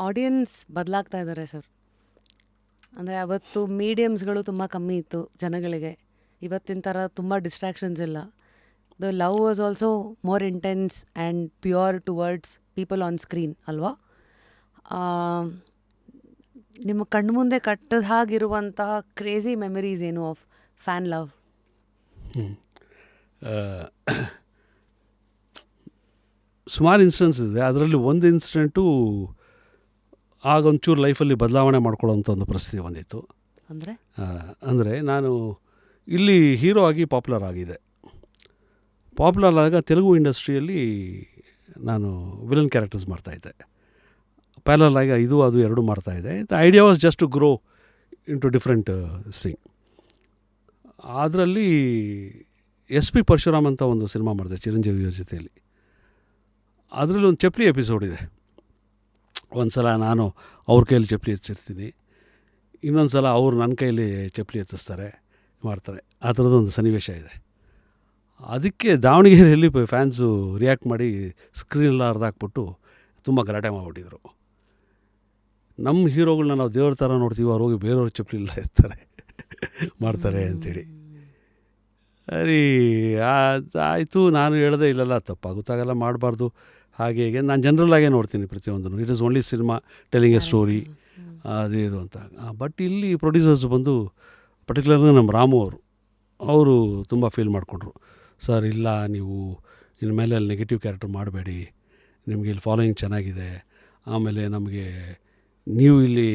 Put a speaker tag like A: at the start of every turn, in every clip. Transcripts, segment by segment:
A: Audience ಬದಲಾಗ್ತಾ ಇದ್ದಾರೆ sir. ಅಂದರೆ ಅವತ್ತು ಮೀಡಿಯಮ್ಸ್ಗಳು ತುಂಬ ಕಮ್ಮಿ ಇತ್ತು ಜನಗಳಿಗೆ. ಇವತ್ತಿನ ಥರ ತುಂಬ ಡಿಸ್ಟ್ರಾಕ್ಷನ್ಸ್ ಇಲ್ಲ. The love was also more intense and pure towards people on screen ಅಲ್ವಾ? ನಿಮ್ಮ ಕಣ್ಮುಂದೆ ಕಟ್ಟದ ಹಾಗಿರುವಂತಹ ಕ್ರೇಜಿ ಮೆಮರೀಸ್ ಏನು ಆಫ್ ಫ್ಯಾನ್ ಲವ್?
B: ಸುಮಾರು ಇನ್ಸಿಡೆನ್ಸ್ ಇದೆ. ಅದರಲ್ಲಿ ಒಂದು ಇನ್ಸಿಡೆಂಟು ಆಗೊಂಚೂರು ಲೈಫಲ್ಲಿ ಬದಲಾವಣೆ ಮಾಡ್ಕೊಳ್ಳೋಂಥ ಒಂದು ಪರಿಸ್ಥಿತಿ ಬಂದಿತ್ತು. ಅಂದರೆ ನಾನು ಇಲ್ಲಿ ಹೀರೋ ಆಗಿ ಪಾಪ್ಯುಲರ್ ಆಗಿದೆ. ಪಾಪ್ಯುಲರ್ ಆಗ ತೆಲುಗು ಇಂಡಸ್ಟ್ರಿಯಲ್ಲಿ ನಾನು ವಿಲನ್ ಕ್ಯಾರೆಕ್ಟರ್ಸ್ ಮಾಡ್ತಾಯಿದ್ದೆ. ಪ್ಯಾರಲಲ್ ಆಗಿ ಇದು ಅದು ಎರಡು ಮಾಡ್ತಾಯಿದ್ದೆ. The idea was just to grow into different thing. ಅದರಲ್ಲಿ SP ಪರಶುರಾಮ್ ಅಂತ ಒಂದು ಸಿನಿಮಾ ಮಾಡಿದೆ ಚಿರಂಜೀವಿಯ ಜೊತೆಯಲ್ಲಿ. ಅದರಲ್ಲಿ ಒಂದು ಚಪ್ಪಲಿ ಎಪಿಸೋಡ್ ಇದೆ. ಒಂದು ಸಲ ನಾನು ಅವ್ರ ಕೈಯಲ್ಲಿ ಚಪ್ಪಲಿ ಎತ್ತಿರ್ತೀನಿ, ಇನ್ನೊಂದು ಸಲ ಅವ್ರು ನನ್ನ ಕೈಯಲ್ಲಿ ಚಪ್ಪಲಿ ಎತ್ತಿಸ್ತಾರೆ, ಮಾಡ್ತಾರೆ. ಆ ಥರದ್ದೊಂದು ಸನ್ನಿವೇಶ ಇದೆ. ಅದಕ್ಕೆ ದಾವಣಗೆರೆಯಲ್ಲಿ ಫ್ಯಾನ್ಸು ರಿಯಾಕ್ಟ್ ಮಾಡಿ ಸ್ಕ್ರೀನೆಲ್ಲ ಹರಿದಾಕ್ಬಿಟ್ಟು ತುಂಬ ಗಲಾಟೆ ಮಾಡಿಬಿಟ್ಟಿದ್ರು. ನಮ್ಮ ಹೀರೋಗಳನ್ನ ನಾವು ದೇವ್ರ ಥರ ನೋಡ್ತೀವಿ, ಅವ್ರು ಹೋಗಿ ಬೇರೆಯವ್ರ ಚಪ್ಪಲಿ ಎಲ್ಲ ಎತ್ತಾರೆ ಮಾಡ್ತಾರೆ ಅಂಥೇಳಿ. ಸರಿ ಆಯಿತು. ನಾನು ಹೇಳಿದೆ ಇಲ್ಲೆಲ್ಲ ತಪ್ಪಾಗುತ್ತಾಗೆಲ್ಲ ಮಾಡಬಾರ್ದು, ಹಾಗೆ ಹೀಗೆ. ನಾನು ಜನರಲ್ಲಾಗೇ ನೋಡ್ತೀನಿ ಪ್ರತಿಯೊಂದನ್ನು. It is only cinema telling A story ಅದು ಇದು ಅಂತ. ಬಟ್ ಇಲ್ಲಿ ಪ್ರೊಡ್ಯೂಸರ್ಸ್ ಬಂದು ಪರ್ಟಿಕ್ಯುಲರ್ಲಿ ನಮ್ಮ ರಾಮು ಅವರು ತುಂಬ ಫೀಲ್ ಮಾಡಿಕೊಂಡ್ರು. ಸರ್ ಇಲ್ಲ, ನೀವು ಇನ್ಮೇಲೆ ಅಲ್ಲಿ ನೆಗೆಟಿವ್ ಕ್ಯಾರೆಕ್ಟರ್ ಮಾಡಬೇಡಿ, ನಿಮಗೆ ಇಲ್ಲಿ ಫಾಲೋಯಿಂಗ್ ಚೆನ್ನಾಗಿದೆ, ಆಮೇಲೆ ನಮಗೆ ನೀವು ಇಲ್ಲಿ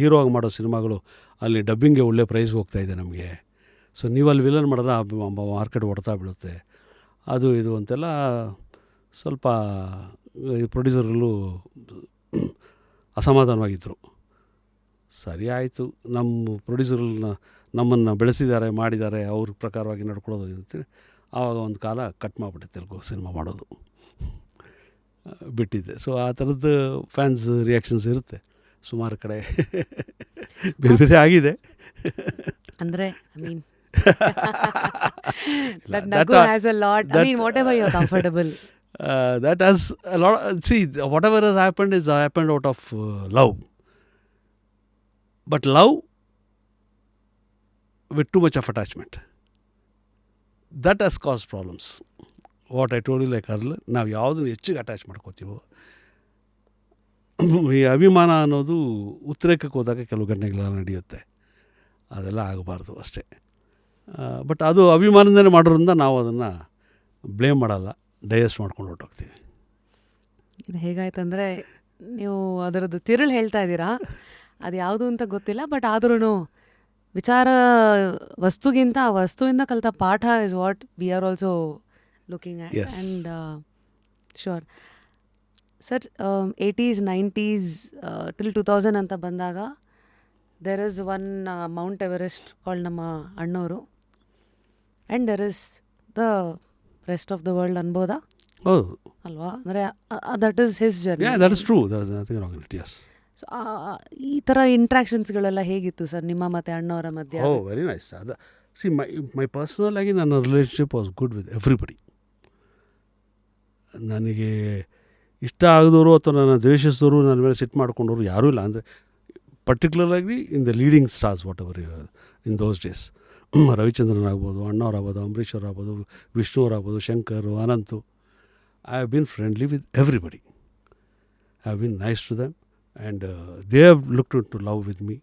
B: ಹೀರೋ ಆಗಿ ಮಾಡೋ ಸಿನಿಮಾಗಳು ಅಲ್ಲಿ ಡಬ್ಬಿಂಗ್ಗೆ ಒಳ್ಳೆ ಪ್ರೈಸ್ ಹೋಗ್ತಾಯಿದೆ ನಮಗೆ. ಸೊ ನೀವು ಅಲ್ಲಿ ವಿಲನ್ ಮಾಡಿದ್ರೆ ಮಾರ್ಕೆಟ್ ಹೊಡ್ತಾ ಬೀಳುತ್ತೆ, ಅದು ಇದು ಅಂತೆಲ್ಲ ಸ್ವಲ್ಪ ಪ್ರೊಡ್ಯೂಸರ್ಗಳು ಅಸಮಾಧಾನವಾಗಿದ್ದರು. ಸರಿ ಆಯಿತು, ನಮ್ಮ ಪ್ರೊಡ್ಯೂಸರ್ಗಳನ್ನ ನಮ್ಮನ್ನು ಬೆಳೆಸಿದ್ದಾರೆ, ಮಾಡಿದ್ದಾರೆ, ಅವ್ರ ಪ್ರಕಾರವಾಗಿ ನಡ್ಕೊಳ್ಳೋದು ಅಂತೇಳಿ ಆವಾಗ ಒಂದು ಕಾಲ ಕಟ್ ಮಾಡಿಬಿಟ್ಟೆ ತೆಲುಗು ಸಿನಿಮಾ ಮಾಡೋದು, ಬಿಟ್ಟಿದ್ದೆ. ಸೊ ಆ ಥರದ್ದು ಫ್ಯಾನ್ಸ್ ರಿಯಾಕ್ಷನ್ಸ್ ಇರುತ್ತೆ ಸುಮಾರು ಕಡೆ, ಬೇರೆ ಬೇರೆ ಆಗಿದೆ.
A: ಅಂದರೆ
B: that has a lot. See, whatever has happened is happened out of love, but love with too much of attachment, that has caused problems. What I told you, like earlier, ನಾವು ಯಾವುದನ್ನು ಹೆಚ್ಚಿಗೆ ಅಟ್ಯಾಚ್ ಮಾಡ್ಕೋತೀವೋ, ಈ ಅಭಿಮಾನ ಅನ್ನೋದು ಉತ್ತರಕ್ಕೆ ಹೋದಾಗ ಕೆಲವು ಘಟನೆಗಳೆಲ್ಲ ನಡೆಯುತ್ತೆ, ಅದೆಲ್ಲ ಆಗಬಾರ್ದು ಅಷ್ಟೇ. ಬಟ್ ಅದು ಅಭಿಮಾನದಿಂದಲೇ ಮಾಡೋದ್ರಿಂದ ನಾವು ಅದನ್ನು ಬ್ಲೇಮ್ ಮಾಡಲ್ಲ, ಡೈಜೆಸ್ಟ್ ಮಾಡ್ಕೊಂಡು ಹೊರಟೋಗ್ತೀವಿ.
A: ಇದು ಹೇಗಾಯ್ತಂದರೆ, ನೀವು ಅದರದ್ದು ತಿರುಳು ಹೇಳ್ತಾ ಇದ್ದೀರಾ, ಅದು ಯಾವುದು ಅಂತ ಗೊತ್ತಿಲ್ಲ, ಬಟ್ ಆದ್ರೂ ವಿಚಾರ ವಸ್ತುಗಿಂತ ಆ ವಸ್ತುವಿಂದ ಕಲಿತ ಪಾಠ is what we are also looking at. And sure sir, 80s 90s till 2000 ಅಂತ ಬಂದಾಗ there is one Mount Everest called ನಮ್ಮ ಅಣ್ಣವರು, and there is the rest of the world ಅನ್ಬೋದಾ?
B: ಹೌದು
A: ಅಲ್ವಾ? ಅಂದರೆ that is his journey.
B: That is true, that is nothing wrong in it. Yes.
A: So ಈ ಥರ ಇಂಟ್ರಾಕ್ಷನ್ಸ್ಗಳೆಲ್ಲ ಹೇಗಿತ್ತು ಸರ್ ನಿಮ್ಮ ಮತ್ತು ಅಣ್ಣವರ ಮಧ್ಯೆ?
B: Very nice. ಅದು ಸಿ ಮೈ ಪರ್ಸ್ನಲ್ ಆಗಿ ನನ್ನ relationship was good with everybody. ನನಗೆ ಇಷ್ಟ ಆಗದವರು ಅಥವಾ ನನ್ನ ದ್ವೇಷಿಸಿದವರು, ನನ್ನ ಮೇಲೆ ಸಿಟ್ಟು ಮಾಡ್ಕೊಂಡವರು ಯಾರೂ ಇಲ್ಲ. ಅಂದರೆ ಪರ್ಟಿಕ್ಯುಲರಾಗಿ in the leading stars whatever in those days, Ravichandran ಆಗ್ಬೋದು, ಅಣ್ಣವ್ರಾಗ್ಬೋದು, ಅಂಬರೀಷ್ ಅವ್ರಾಗ್ಬೋದು, ವಿಷ್ಣು ಅವರಾಗ್ಬೋದು, Shankar, Ananthu, I have been friendly with everybody. I have been nice to them and they have looked to love with me.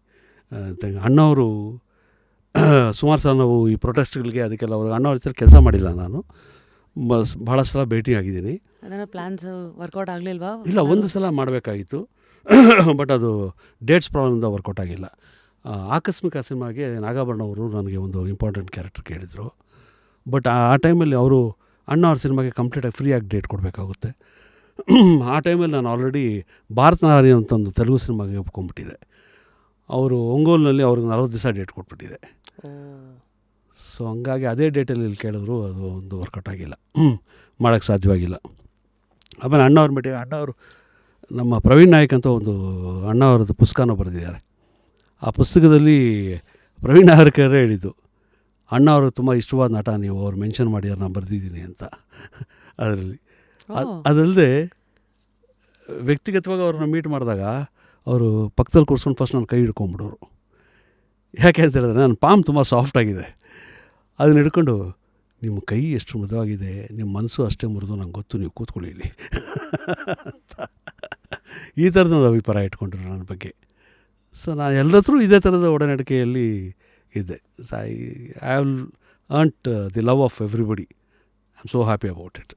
B: ಅಣ್ಣವರು ಸುಮಾರು ಸಲ ನಾವು ಈ ಪ್ರೊಟೆಸ್ಟ್ಗಳಿಗೆ ಅದಕ್ಕೆಲ್ಲ ಅಣ್ಣವ್ರ ಹತ್ರ ಕೆಲಸ ಮಾಡಿಲ್ಲ, ನಾನು ಭಾಳ ಸಲ ಭೇಟಿ ಆಗಿದ್ದೀನಿ.
A: ಅದನ್ನು ಪ್ಲ್ಯಾನ್ಸ್ ವರ್ಕೌಟ್ ಆಗಲಿಲ್ವಾ?
B: ಇಲ್ಲ, ಒಂದು ಸಲ ಮಾಡಬೇಕಾಗಿತ್ತು, ಬಟ್ ಅದು ಡೇಟ್ಸ್ ಪ್ರಾಬ್ಲಮಿಂದ ವರ್ಕೌಟ್ ಆಗಿಲ್ಲ. ಆಕಸ್ಮಿಕ ಸಿನಿಮಾಗೆ ನಾಗಾಭರಣ ಅವರು ನನಗೆ ಒಂದು ಇಂಪಾರ್ಟೆಂಟ್ ಕ್ಯಾರೆಕ್ಟರ್ ಕೇಳಿದರು. ಬಟ್ ಆ ಟೈಮಲ್ಲಿ ಅವರು ಅಣ್ಣವ್ರ ಸಿನಿಮಾಗೆ ಕಂಪ್ಲೀಟಾಗಿ ಫ್ರೀಯಾಗಿ ಡೇಟ್ ಕೊಡಬೇಕಾಗುತ್ತೆ. ಆ ಟೈಮಲ್ಲಿ ನಾನು ಆಲ್ರೆಡಿ ಭಾರತ ನಾರಿ ಅಂತ ಒಂದು ತೆಲುಗು ಸಿನಿಮಾಗೆ ಒಪ್ಕೊಂಡ್ಬಿಟ್ಟಿದ್ದೆ. ಅವರು ಒಂಗೋಲ್ನಲ್ಲಿ ಅವ್ರಿಗೆ 40 ದಿವಸ ಡೇಟ್ ಕೊಟ್ಬಿಟ್ಟಿದೆ. ಸೊ ಹಂಗಾಗಿ ಅದೇ ಡೇಟಲ್ಲಿ ಇಲ್ಲಿ ಕೇಳಿದ್ರು, ಅದು ಒಂದು ವರ್ಕೌಟ್ ಆಗಿಲ್ಲ, ಮಾಡೋಕ್ಕೆ ಸಾಧ್ಯವಾಗಿಲ್ಲ. ಆಮೇಲೆ ಅಣ್ಣವ್ರ ಮೀಟಿಂಗ್, ಅಣ್ಣವರು ನಮ್ಮ ಪ್ರವೀಣ್ ನಾಯಕ್ ಅಂತ ಒಂದು ಅಣ್ಣವ್ರದ್ದು ಪುಸ್ತಕನ ಬರೆದಿದ್ದಾರೆ. ಆ ಪುಸ್ತಕದಲ್ಲಿ ಪ್ರವೀಣ್ ನಾಯಕರೇ ಹೇಳಿದ್ದು, ಅಣ್ಣ ಅವ್ರಿಗೆ ತುಂಬ ಇಷ್ಟವಾದ ನಟ ನೀವು, ಅವ್ರು ಮೆನ್ಷನ್ ಮಾಡಿದ್ದಾರೆ, ನಾನು ಬರೆದಿದ್ದೀನಿ ಅಂತ ಅದರಲ್ಲಿ. ಅದಲ್ಲದೆ ವ್ಯಕ್ತಿಗತವಾಗಿ ಅವ್ರನ್ನ ಮೀಟ್ ಮಾಡಿದಾಗ ಅವರು ಪಕ್ಕದಲ್ಲಿ ಕೂರ್ಸ್ಕೊಂಡು ಫಸ್ಟ್ ನನ್ನ ಕೈ ಹಿಡ್ಕೊಂಬಿಡೋರು. ಯಾಕೆ ಅಂತ ಹೇಳಿದ್ರೆ ನನ್ನ ಪಾಮ್ ತುಂಬ ಸಾಫ್ಟಾಗಿದೆ. ಅದನ್ನ ಹಿಡ್ಕೊಂಡು, ನಿಮ್ಮ ಕೈ ಎಷ್ಟು ಮೃದುವಾಗಿದೆ, ನಿಮ್ಮ ಮನಸ್ಸು ಅಷ್ಟೇ ಮೃದು, ನಂಗೆ ಗೊತ್ತು, ನೀವು ಕೂತ್ಕೊಳ್ಳಿ ಇಲ್ಲಿ ಅಂತ ಈ ಥರದೊಂದು ಅಭಿಪ್ರಾಯ ಇಟ್ಕೊಂಡ್ರು ನನ್ನ ಬಗ್ಗೆ. ಸೊ ನಾನು ಎಲ್ಲರತ್ರ ಇದೇ ಥರದ ಒಡನಡಿಕೆಯಲ್ಲಿ ಇದ್ದೆ. So I have earned the love of everybody. I am so happy about it.